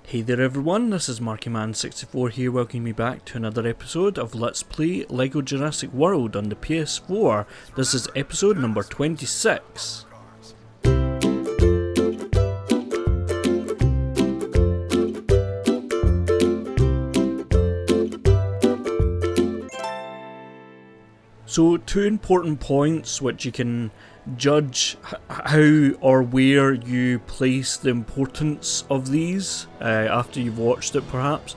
Hey there everyone, this is MarkyMan64 here, welcoming you back to another episode of Let's Play LEGO Jurassic World on the PS4. This is episode number 26. So, two important points which you can judge how or where you place the importance of these after you've watched it perhaps.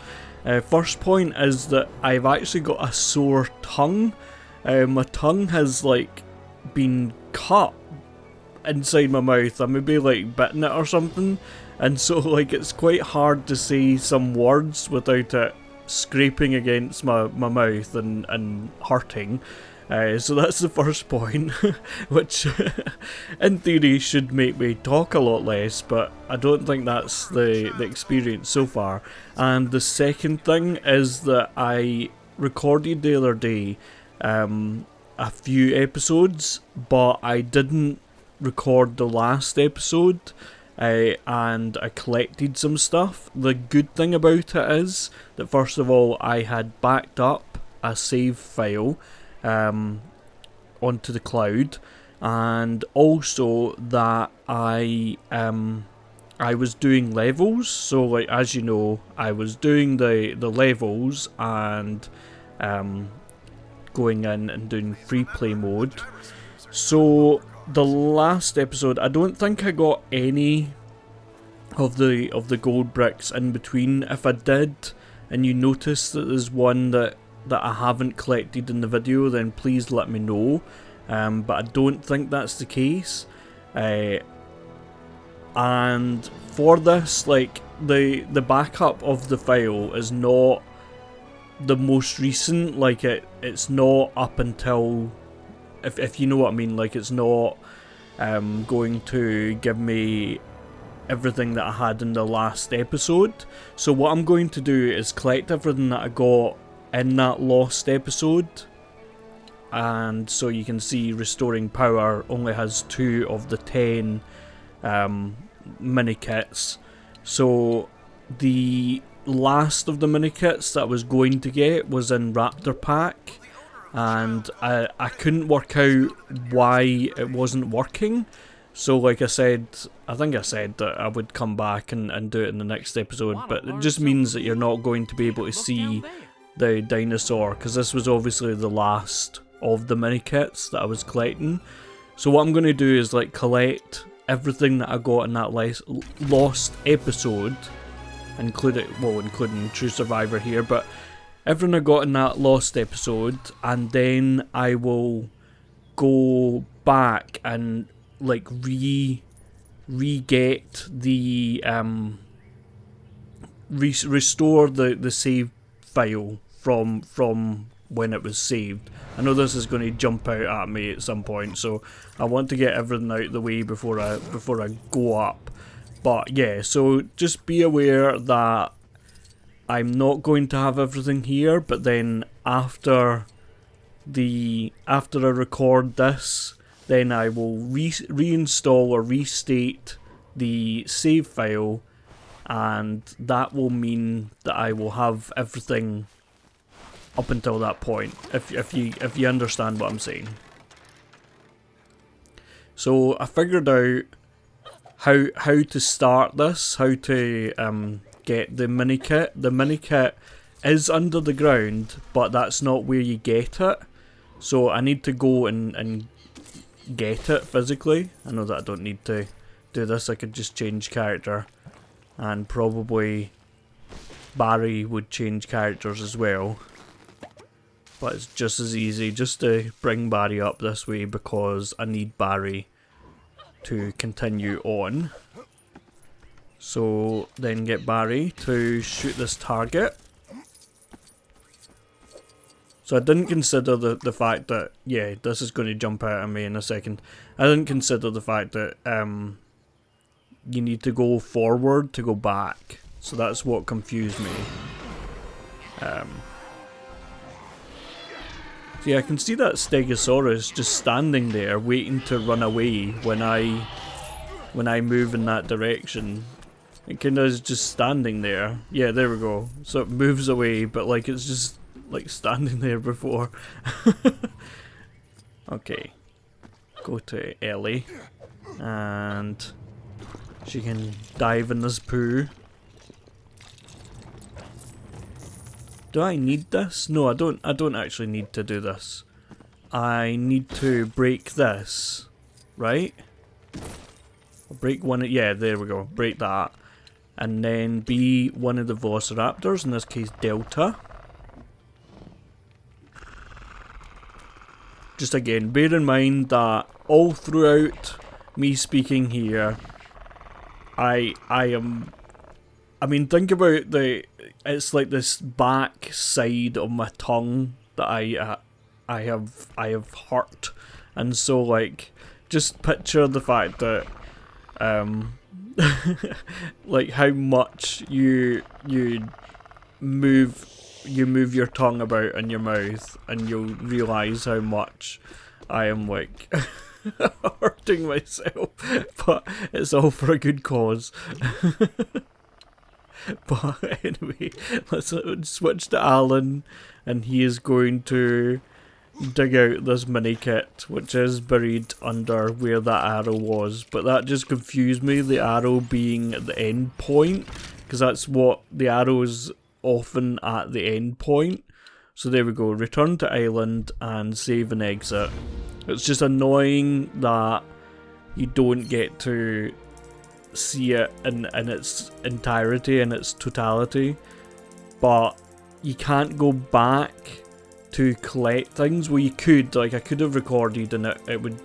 First point is that I've actually got a sore tongue. My tongue has been cut inside my mouth. I maybe bitten it or something, and so it's quite hard to say some words without it scraping against my mouth and hurting. So that's the first point, which in theory should make me talk a lot less, but I don't think that's the experience so far. And the second thing is that I recorded the other day a few episodes, but I didn't record the last episode, and I collected some stuff. The good thing about it is that first of all I had backed up a save file onto the cloud, and also that I was doing levels. So as you know, I was doing the levels and going in and doing free play mode. So the last episode, I don't think I got any of the gold bricks in between. If I did, and you notice that there's one that I haven't collected in the video, then please let me know, but I don't think that's the case. And for this, the backup of the file is not the most recent. It's not up until, if you know what I mean, it's not going to give me everything that I had in the last episode. So what I'm going to do is collect everything that I got in that lost episode, and so you can see restoring power only has 2 of the 10 mini kits. So the last of the mini kits that I was going to get was in Raptor Pack, and I couldn't work out why it wasn't working. So like I said, I think I said that I would come back and do it in the next episode, but it just means that you're not going to be able to see the dinosaur, because this was obviously the last of the mini kits that I was collecting. So what I'm going to do is collect everything that I got in that lost episode, including True Survivor here, but everything I got in that lost episode, and then I will go back and re-get the restore the save file from when it was saved. I know this is going to jump out at me at some point, so I want to get everything out of the way before I go up. But yeah, so just be aware that I'm not going to have everything here, but then after I record this, then I will reinstall or restate the save file, and that will mean that I will have everything up until that point, if you understand what I'm saying. So I figured out how to start this, how to get the mini kit. The mini kit is under the ground, but that's not where you get it. So I need to go and get it physically. I know that I don't need to do this. I could just change character, and probably Barry would change characters as well. But it's just as easy just to bring Barry up this way, because I need Barry to continue on. So then get Barry to shoot this target. So I didn't consider the fact that, yeah, this is going to jump out at me in a second. I didn't consider the fact that you need to go forward to go back. So that's what confused me. See, I can see that Stegosaurus just standing there waiting to run away when I move in that direction. It kind of is just standing there. Yeah, there we go. So it moves away, but like it's just like standing there before. Okay. Go to Ellie. And she can dive in this poo. Do I need this? No, I don't actually need to do this. I need to break this, right? Break one, yeah, there we go. Break that. And then be one of the velociraptors, in this case Delta. Just again, bear in mind that all throughout me speaking here, I mean, think about it's like this back side of my tongue that I have hurt, and so like, just picture the fact that, like how much you move your tongue about in your mouth, and you'll realise how much I am like hurting myself, but it's all for a good cause. But anyway, let's switch to Alan, and he is going to dig out this mini kit, which is buried under where that arrow was. But that just confused me, the arrow being at the end point, because that's what the arrow is often at the end point. So there we go, return to island and save and exit. It's just annoying that you don't get to see it in its entirety, in its totality, but you can't go back to collect things. Well, you could, like I could have recorded and it would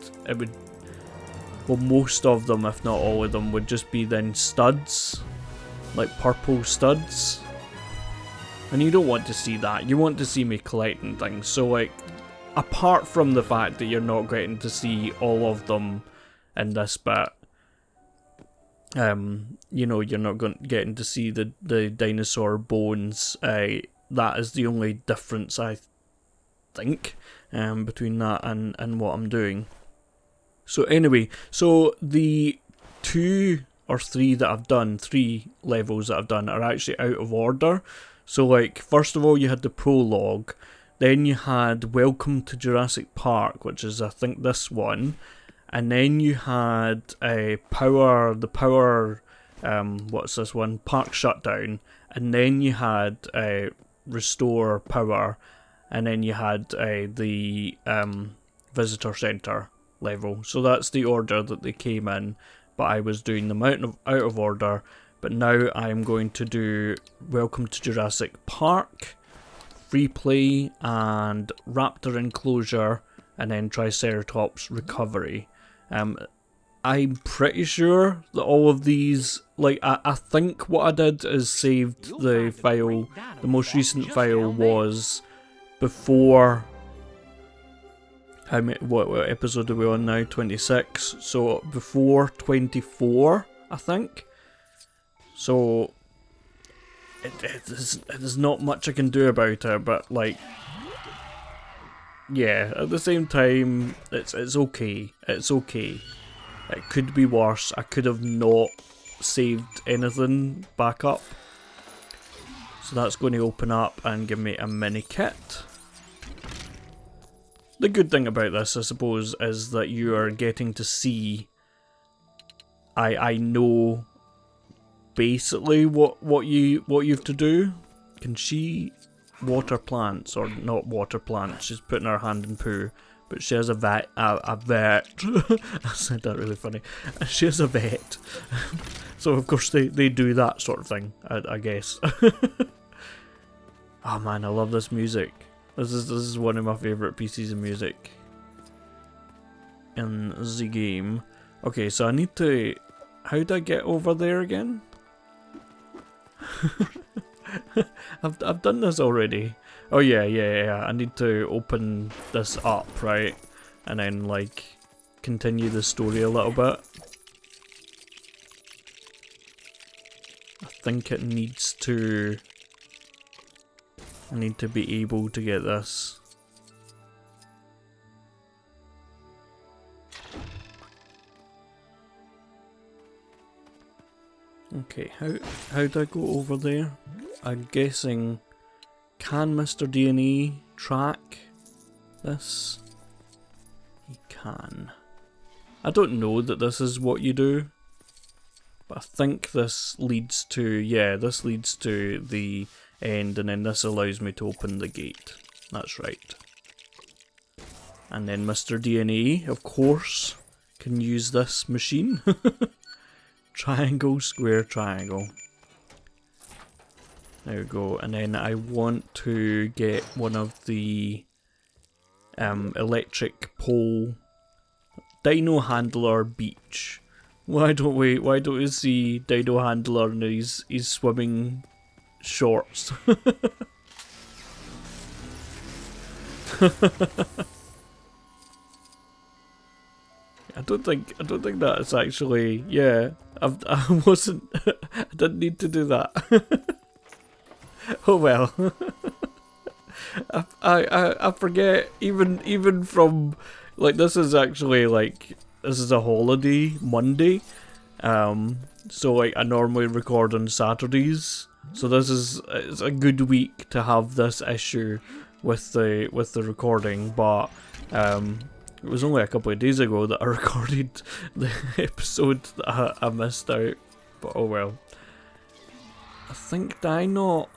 well, most of them, if not all of them, would just be then studs, like purple studs, and you don't want to see that. You want to see me collecting things. So like, apart from the fact that you're not getting to see all of them in this bit, you know, you're not getting to see the dinosaur bones. That is the only difference, I think, between that and what I'm doing. So anyway, so the 2 or 3 that I've done, 3 levels that I've done, are actually out of order. So like, first of all you had the prologue, then you had Welcome to Jurassic Park, which is I think this one, and then you had the power, what's this one, Park Shutdown, and then you had Restore Power, and then you had the Visitor Centre level. So that's the order that they came in, but I was doing them out of order. But now I'm going to do Welcome to Jurassic Park, Free Play, and Raptor Enclosure, and then Triceratops Recovery. I'm pretty sure that all of these, like, I think what I did is saved the file, the most recent file was before, what episode are we on now, 26, so before 24, I think. So, there's not much I can do about it, but like, yeah, at the same time, it's okay, it's okay. It could be worse. I could have not saved anything back up. So that's going to open up and give me a mini kit. The good thing about this, I suppose, is that you are getting to see, I know basically what you have to do. Can she water plants, or not water plants? She's putting her hand in poo, but she has a vet. I said that really funny. She has a vet, so of course they do that sort of thing, I guess. Oh man, I love this music. This is one of my favourite pieces of music in the game. Okay, so I need to... How do I get over there again? I've done this already. Oh yeah. I need to open this up, right? And then like continue the story a little bit. I think it needs to... I need to be able to get this. Okay, how do I go over there? I'm guessing, can Mr. D&E track this? He can. I don't know that this is what you do, but I think this leads to, yeah, this leads to the end, and then this allows me to open the gate. That's right. And then Mr. D&E, of course, can use this machine. Triangle, square, triangle. There we go. And then I want to get one of the electric pole Dino Handler Beach. Why don't we see Dino Handler in his swimming shorts? I don't think that's actually, yeah. I wasn't. I didn't need to do that. Oh well. I forget even from, like, this is actually like, this is a holiday Monday. So like I normally record on Saturdays. So it's a good week to have this issue with the recording, but it was only a couple of days ago that I recorded the episode that I missed out, but oh well. I think, did I not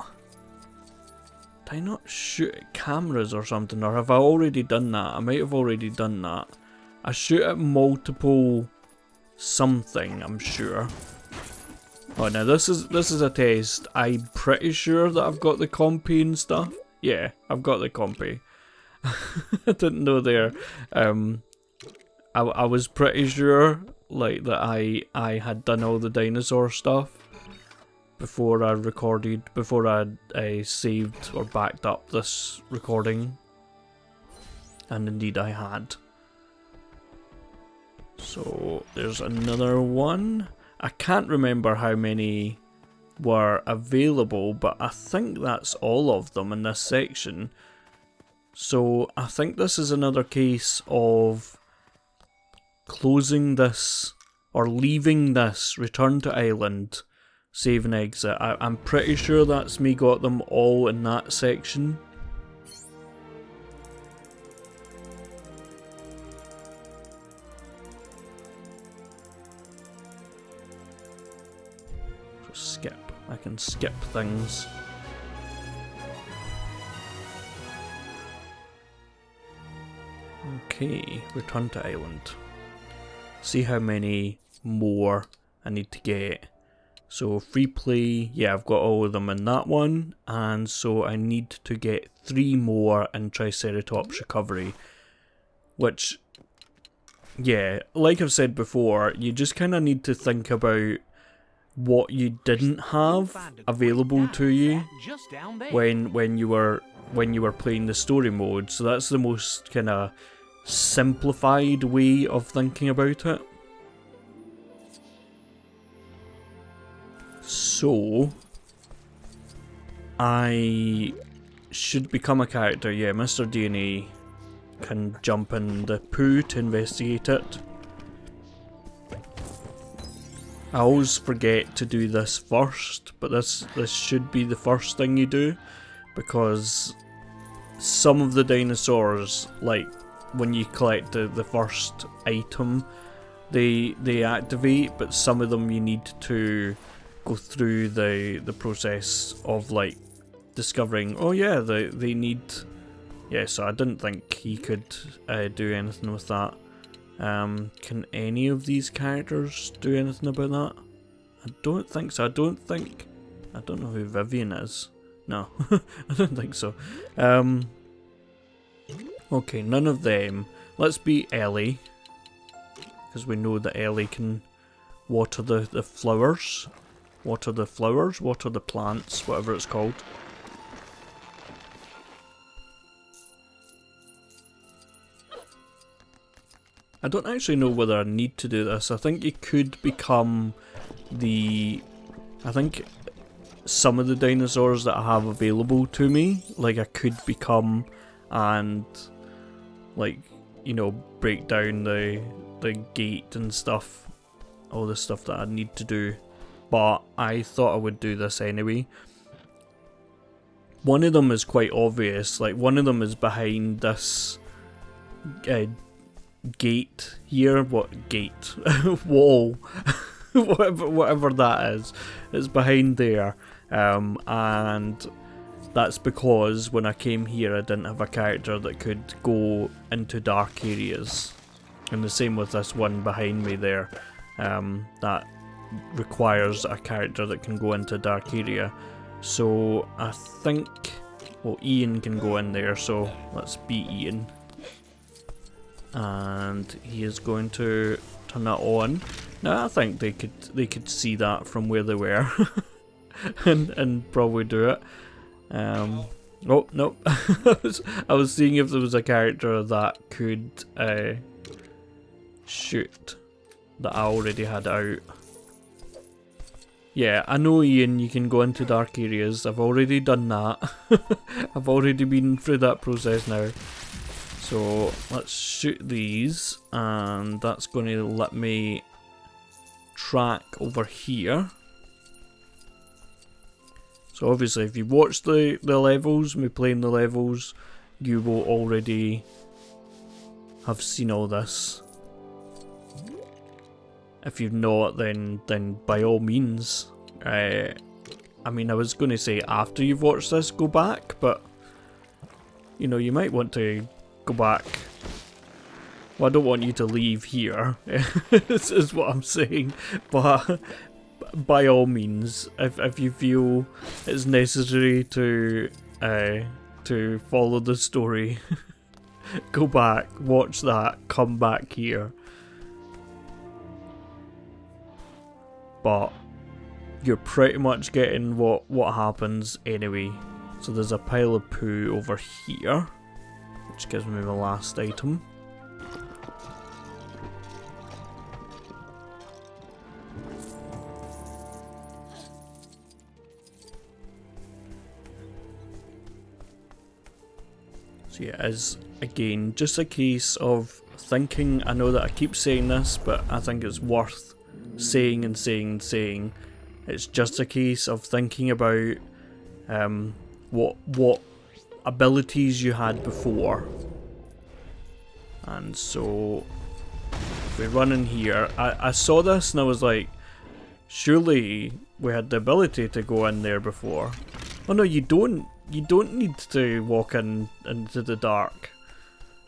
shoot at cameras or something, or have I already done that? I might have already done that. I shoot at multiple something, I'm sure. Oh, now this is a test. I'm pretty sure that I've got the compy and stuff. Yeah, I've got the compy. I didn't know there. I was pretty sure like that I had done all the dinosaur stuff before I recorded, before I saved or backed up this recording, and indeed I had. So there's another one. I can't remember how many were available, but I think that's all of them in this section. So I think this is another case of closing this or leaving this, return to island, save and exit. I'm pretty sure that's me got them all in that section. Just skip. I can skip things. Okay, return to island. See how many more I need to get. So free play, yeah, I've got all of them in that one, and so I need to get 3 more in Triceratops Recovery, which, yeah, like I've said before, you just kind of need to think about what you didn't have available to you when you were playing the story mode. So that's the most kind of simplified way of thinking about it. So I should become a character. Yeah, Mr. D&E can jump in the poo to investigate it. I always forget to do this first, but this should be the first thing you do, because some of the dinosaurs, like when you collect the first item, they activate, but some of them you need to go through the process of like discovering, oh yeah, they need, yeah, so I didn't think he could do anything with that. Can any of these characters do anything about that? I don't think so. I don't know who Vivian is. No, I don't think so. Okay, none of them. Let's be Ellie, because we know that Ellie can water the flowers. Water the flowers, water the plants, whatever it's called. I don't actually know whether I need to do this. I think you could become I think some of the dinosaurs that I have available to me, like I could become and, like, you know, break down the gate and stuff, all the stuff that I need to do but I thought I would do this anyway. One of them is quite obvious, like one of them is behind this gate here. What gate? Wall. whatever that is. It's behind there. And that's because when I came here I didn't have a character that could go into dark areas. And the same with this one behind me there. That requires a character that can go into dark area. So I think, well, Ian can go in there, so let's be Ian. And he is going to turn that on. Now I think they could see that from where they were, and probably do it. Oh no, I was seeing if there was a character that could shoot that I already had out. Yeah, I know, Ian, you can go into dark areas. I've already done that. I've already been through that process now. So let's shoot these, and that's going to let me track over here. So obviously if you've watched the levels, me playing the levels, you will already have seen all this. If you've not, then by all means. I mean, I was going to say after you've watched this, go back, but you know, you might want to go back. Well, I don't want you to leave here. This is what I'm saying, but by all means, if you feel it's necessary to follow the story, go back, watch that, come back here. But you're pretty much getting what happens anyway. So there's a pile of poo over here, which gives me my last item. So yeah, it is again just a case of thinking. I know that I keep saying this, but I think it's worth saying and saying and saying. It's just a case of thinking about what abilities you had before. And so if we run in here, I saw this and I was like, surely we had the ability to go in there before. Oh no, you don't need to walk into the dark.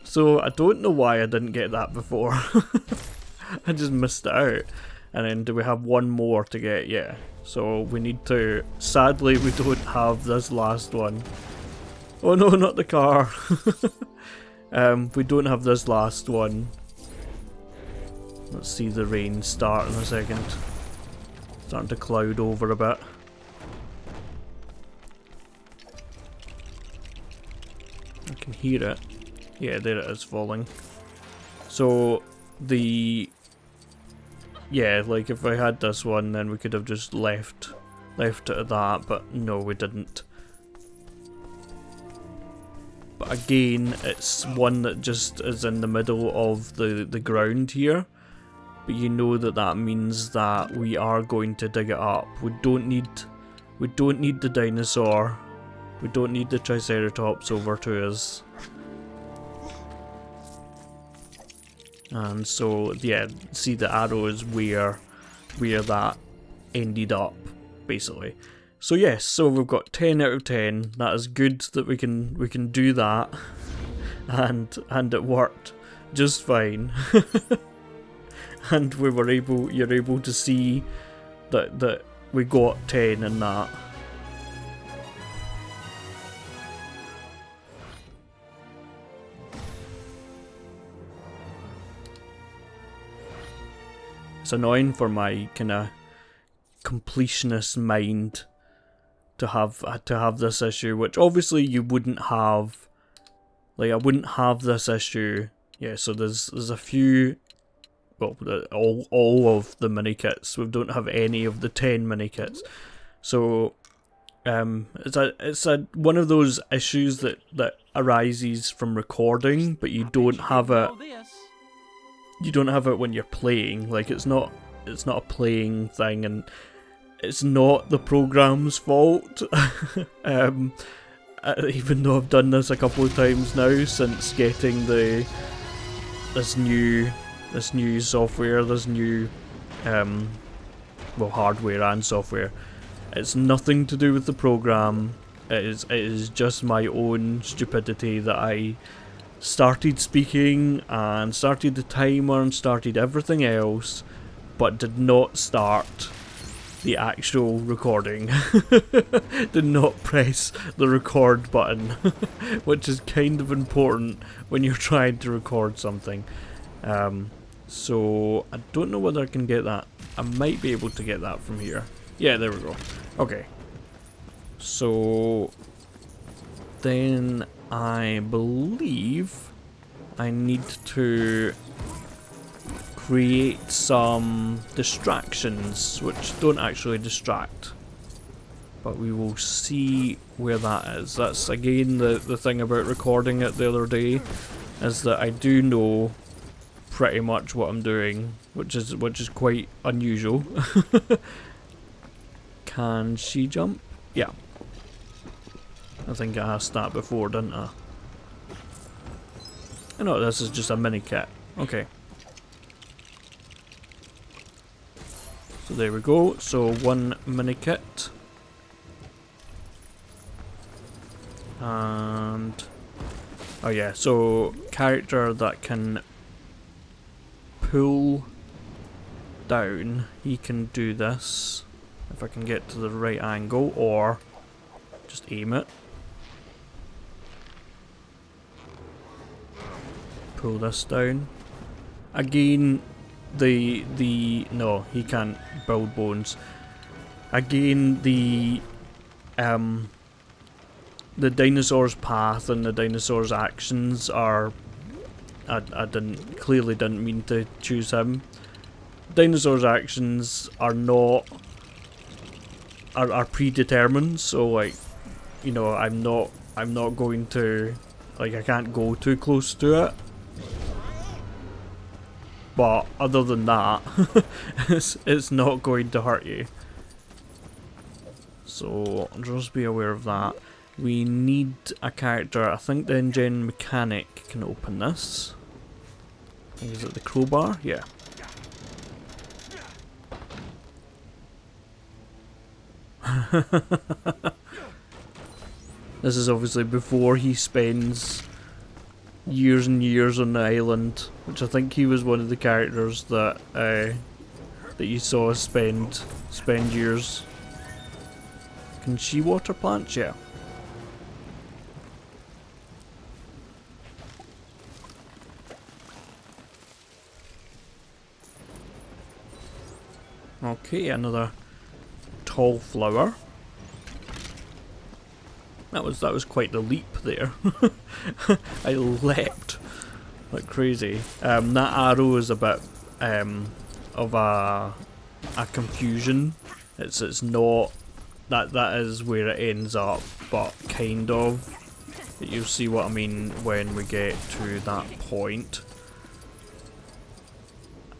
So I don't know why I didn't get that before. I just missed it out. And then do we have one more to get? Yeah. So we need to... Sadly, we don't have this last one. Oh no, not the car. We don't have this last one. Let's see the rain start in a second. Starting to cloud over a bit. I can hear it. Yeah, there it is falling. So the... Yeah, like if I had this one, then we could have just left it at that, but no, we didn't. But again, it's one that just is in the middle of the ground here. But you know that means that we are going to dig it up. We don't need the dinosaur. We don't need the Triceratops over to us. And so, yeah, see the arrow is where that ended up, basically. So yes, so we've got 10 out of 10. That is good that we can do that, and it worked just fine. And you're able to see that we got 10 in that. It's annoying for my kind of completionist mind to have this issue, which obviously you wouldn't have. Like, I wouldn't have this issue. Yeah, so there's a few, well, all of the mini kits. We don't have any of the 10 mini kits. So it's one of those issues that arises from recording, but you don't have it. You don't have it when you're playing. Like, it's not a playing thing, and it's not the program's fault. Even though I've done this a couple of times now since getting this new software, this new well, hardware and software. It's nothing to do with the program. It is just my own stupidity that I started speaking and started the timer and started everything else, but did not start the actual recording. Did not press the record button, which is kind of important when you're trying to record something. So I don't know whether I can get that. I might be able to get that from here. Yeah, there we go. Okay. So then I believe I need to create some distractions which don't actually distract, but we will see where that is. That's again the thing about recording it the other day, is that I do know pretty much what I'm doing, which is quite unusual. Can she jump? Yeah. I think I asked that before, didn't I? I know this is just a mini kit. Okay. So there we go. So one mini kit. And oh yeah, so character that can pull down, he can do this if I can get to the right angle, or just aim it. Pull this down. Again, no, he can't build bones. Again, the dinosaur's path and the dinosaur's actions are, I clearly didn't mean to choose him. Dinosaur's actions are not are predetermined, so like, you know, I'm not going to, like, I can't go too close to it. But other than that, it's not going to hurt you. So just be aware of that. We need a character. I think the engine mechanic can open this. Is it the crowbar? Yeah. This is obviously before he spends years and years on the island, which I think he was one of the characters that that you saw spend years. Can she water plants? Yeah. Okay, another tall flower. That was quite the leap there. I leapt like crazy. That arrow is a bit of a confusion. It's not that is where it ends up, but kind of. You'll see what I mean when we get to that point.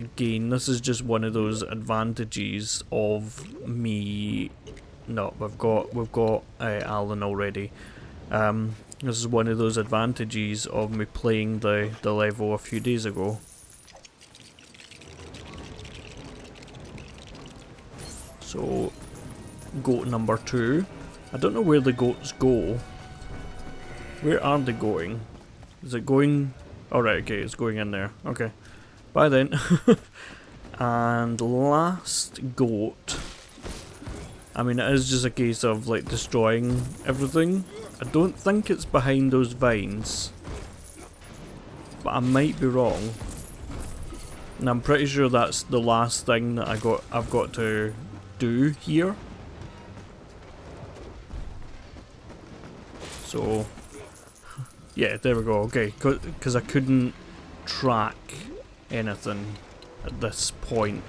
Again, this is just one of those advantages of me. No, we've got Alan already. This is one of those advantages of me playing the level a few days ago. So, goat number 2. I don't know where the goats go. Where are they going? Is it going? Oh right, okay, it's going in there. Okay. Bye then. And last goat. I mean, it is just a case of like destroying everything. I don't think it's behind those vines, but I might be wrong. And I'm pretty sure that's the last thing that I've got to do here. So yeah, there we go. Okay, because I couldn't track anything at this point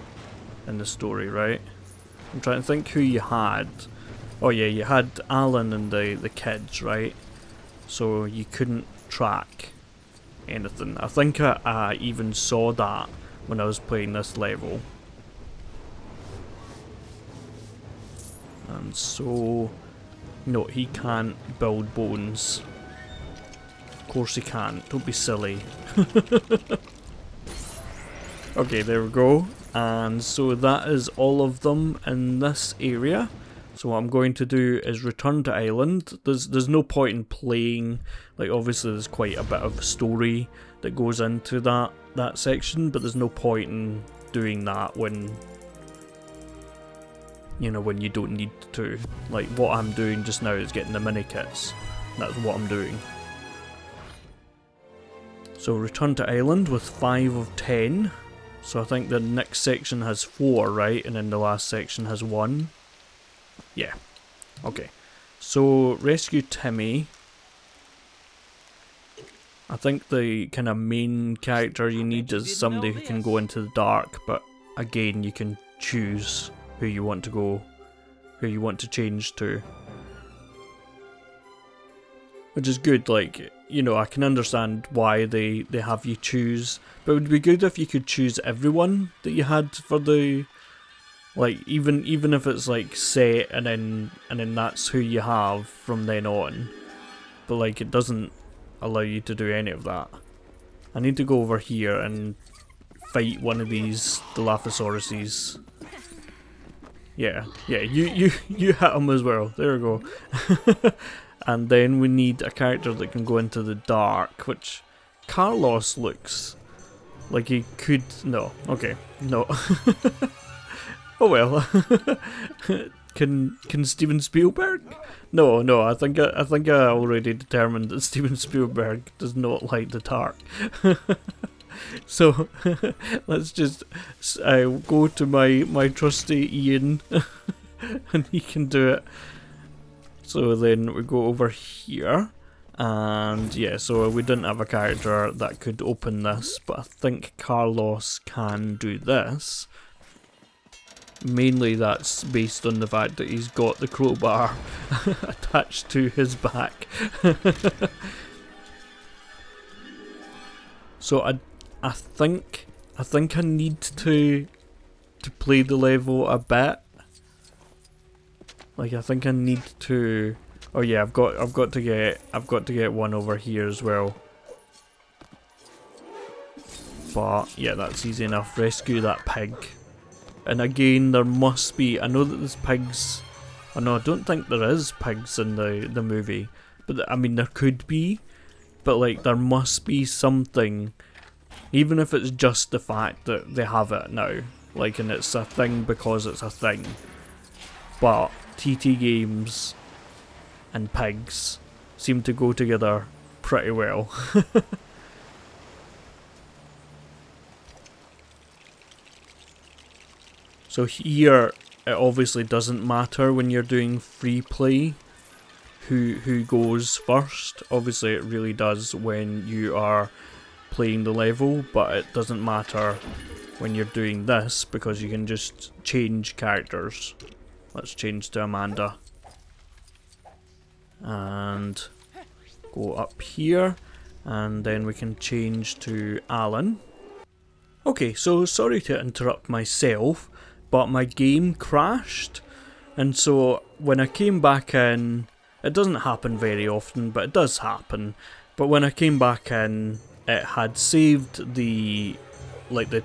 in the story, right? I'm trying to think who you had. Oh yeah, you had Alan and the kids, right? So you couldn't track anything. I think I even saw that when I was playing this level. And so... No, he can't build bones. Of course he can't. Don't be silly. Okay, there we go. And so that is all of them in this area. So what I'm going to do is return to island. There's no point in playing, like obviously there's quite a bit of story that goes into that section, but there's no point in doing that when, you know, when you don't need to. Like what I'm doing just now is getting the mini kits. That's what I'm doing. So return to island with 5 of 10. So I think the next section has 4, right? And then the last section has 1. Yeah. Okay. So rescue Timmy. I think the kind of main character you need is somebody who can go into the dark, but again you can choose who you want to go, who you want to change to. Which is good, like, you know, I can understand why they have you choose, but it would be good if you could choose everyone that you had for the, like, even if it's like set and then that's who you have from then on. But like it doesn't allow you to do any of that. I need to go over here and fight one of these Dilophosauruses. Yeah, you hit him as well. There we go. And then we need a character that can go into the dark, which Carlos looks like he could. No, okay, no. Oh well. Can Steven Spielberg? No. I think I already determined that Steven Spielberg does not like the dark. So let's just go to my trusty Ian, and he can do it. So then we go over here, and yeah, so we didn't have a character that could open this, but I think Carlos can do this. Mainly that's based on the fact that he's got the crowbar attached to his back. So I think I need to play the level a bit. Like I think I need to. Oh yeah, I've got to get one over here as well. But yeah, that's easy enough. Rescue that pig. And again, there must be. I know that there's pigs. Oh no, I don't think there is pigs in the movie. But I mean, there could be. But like, there must be something. Even if it's just the fact that they have it now. Like, and it's a thing because it's a thing. But TT games and pigs seem to go together pretty well. So here, it obviously doesn't matter when you're doing free play who goes first. Obviously it really does when you are playing the level, but it doesn't matter when you're doing this because you can just change characters. Let's change to Amanda. And go up here, and then we can change to Alan. Okay, so sorry to interrupt myself, but my game crashed, and so when I came back in, it doesn't happen very often, but it does happen. But when I came back in, it had saved the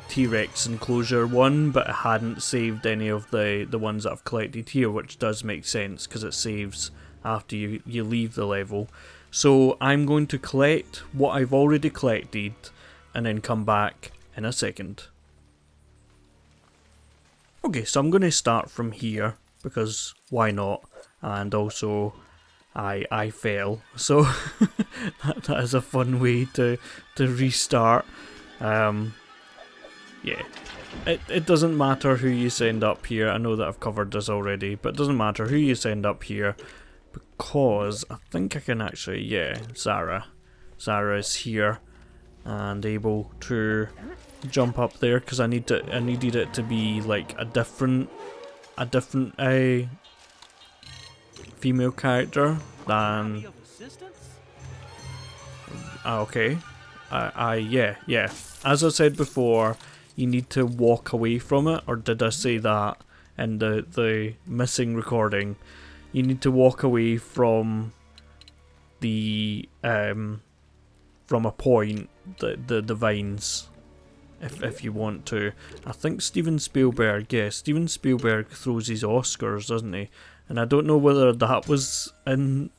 T-Rex enclosure one, but it hadn't saved any of the ones that I've collected here, which does make sense because it saves after you leave the level. So I'm going to collect what I've already collected and then come back in a second. Okay, so I'm going to start from here because why not? And also I fell, so that is a fun way to restart. Yeah, it doesn't matter who you send up here. I know that I've covered this already, but it doesn't matter who you send up here because I think I can actually, yeah, Sarah is here and able to jump up there because I needed it to be like a different female character than. Okay, yeah. As I said before, you need to walk away from it, or did I say that? in the missing recording, you need to walk away from the from a point, the vines, if you want to. I think Steven Spielberg throws his Oscars, doesn't he? And I don't know whether that was in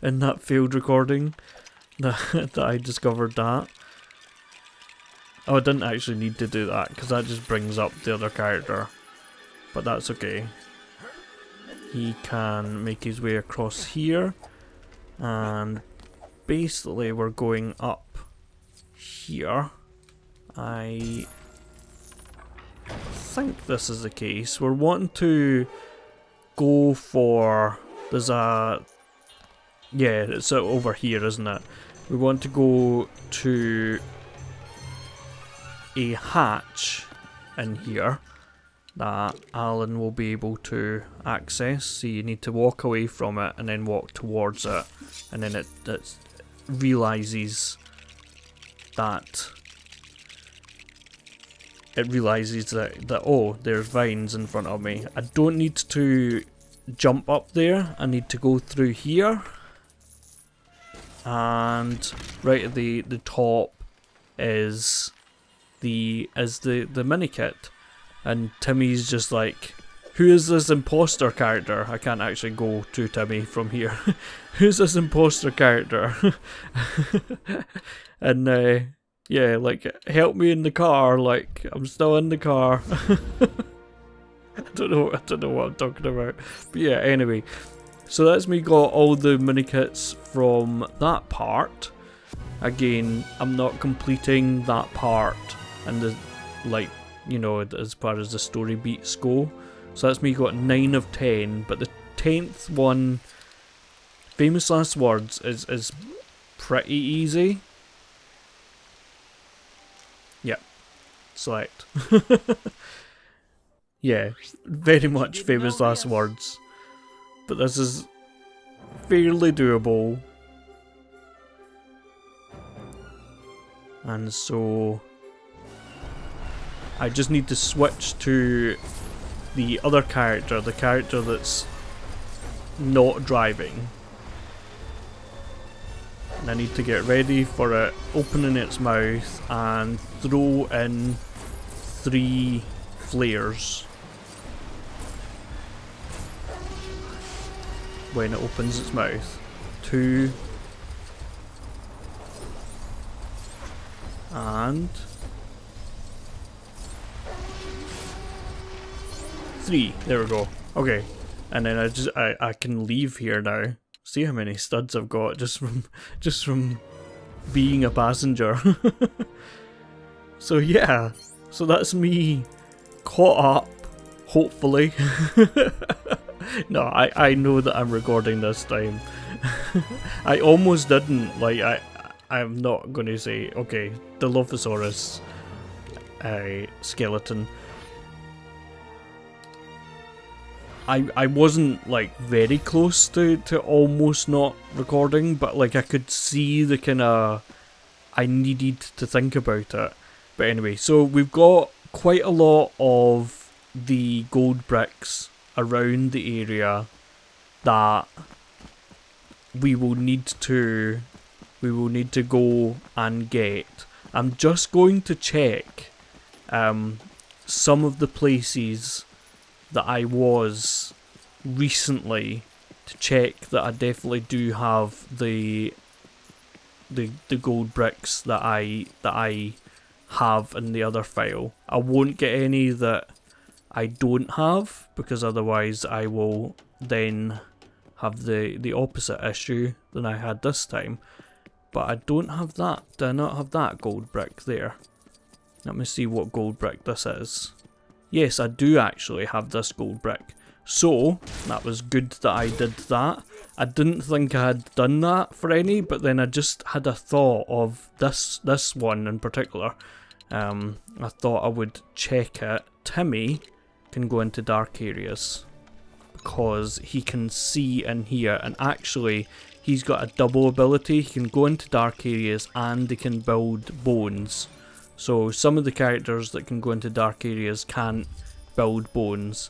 in that failed recording that I discovered that. Oh, I didn't actually need to do that because that just brings up the other character, but that's okay. He can make his way across here, and basically we're going up here. I think this is the case. We're wanting to go for, there's a, yeah, it's over here, isn't it? We want to go to a hatch in here that Alan will be able to access. So you need to walk away from it and then walk towards it, and then it realizes that oh, there's vines in front of me. I don't need to jump up there. I need to go through here, and right at the top is the mini kit, and Timmy's just like, who is this imposter character? I can't actually go to Timmy from here. Who's this imposter character? And yeah, like, help me in the car, like, I'm still in the car. I don't know what I'm talking about. But yeah, anyway. So that's me got all the mini kits from that part. Again, I'm not completing that part and the, like, you know, as far as the story beats go. So that's me got 9 of 10, but the 10th one, Famous Last Words, is pretty easy. Yep. Select. Yeah, very much Famous Last Words. But this is fairly doable. And so I just need to switch to the other character, the character that's not driving. And I need to get ready for it opening its mouth and throw in 3 flares when it opens its mouth. 2 and 3. There we go. Okay, and then I can leave here now. See how many studs I've got just from being a passenger. So yeah, so that's me caught up, hopefully. No, I know that I'm recording this time. I almost didn't, like, I'm not going to say, okay, Dilophosaurus skeleton. I wasn't, like, very close to almost not recording, but, like, I could see the kind of, I needed to think about it. But anyway, so we've got quite a lot of the gold bricks around the area that we will need to go and get. I'm just going to check some of the places that I was recently to check that I definitely do have the gold bricks that I have in the other file. I won't get any that I don't have, because otherwise I will then have the opposite issue than I had this time. But I don't have that. Do I not have that gold brick there? Let me see what gold brick this is. Yes, I do actually have this gold brick. So, that was good that I did that. I didn't think I had done that for any, but then I just had a thought of this one in particular. I thought I would check it. Timmy can go into dark areas because he can see in here, and actually he's got a double ability. He can go into dark areas and he can build bones. So some of the characters that can go into dark areas can't build bones.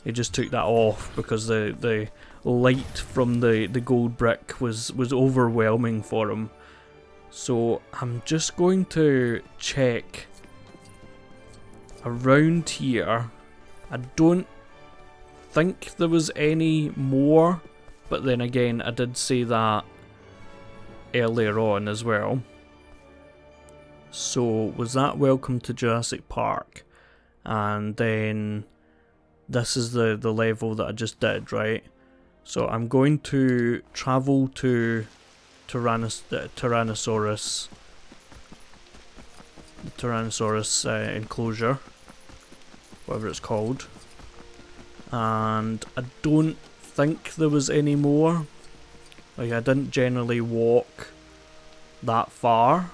He just took that off because the light from the gold brick was overwhelming for him. So I'm just going to check around here. I don't think there was any more, but then again I did say that earlier on as well. So was that Welcome to Jurassic Park? And then this is the level that I just did, right? So I'm going to travel to Tyrannosaurus enclosure, whatever it's called. And I don't think there was any more. Like, I didn't generally walk that far.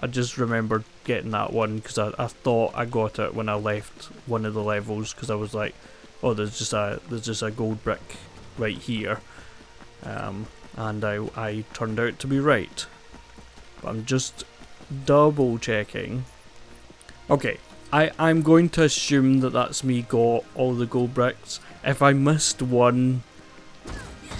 I just remembered getting that one because I thought I got it when I left one of the levels, because I was like, oh, there's just a gold brick right here, and I turned out to be right. But I'm just double checking. Okay, I'm going to assume that that's me got all the gold bricks. If I missed one,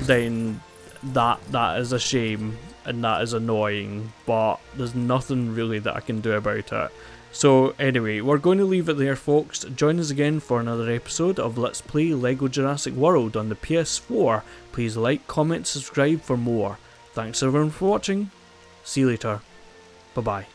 then that is a shame and that is annoying, but there's nothing really that I can do about it. So anyway, we're going to leave it there, folks. Join us again for another episode of Let's Play LEGO Jurassic World on the PS4. Please like, comment, subscribe for more. Thanks everyone for watching. See you later. Bye bye.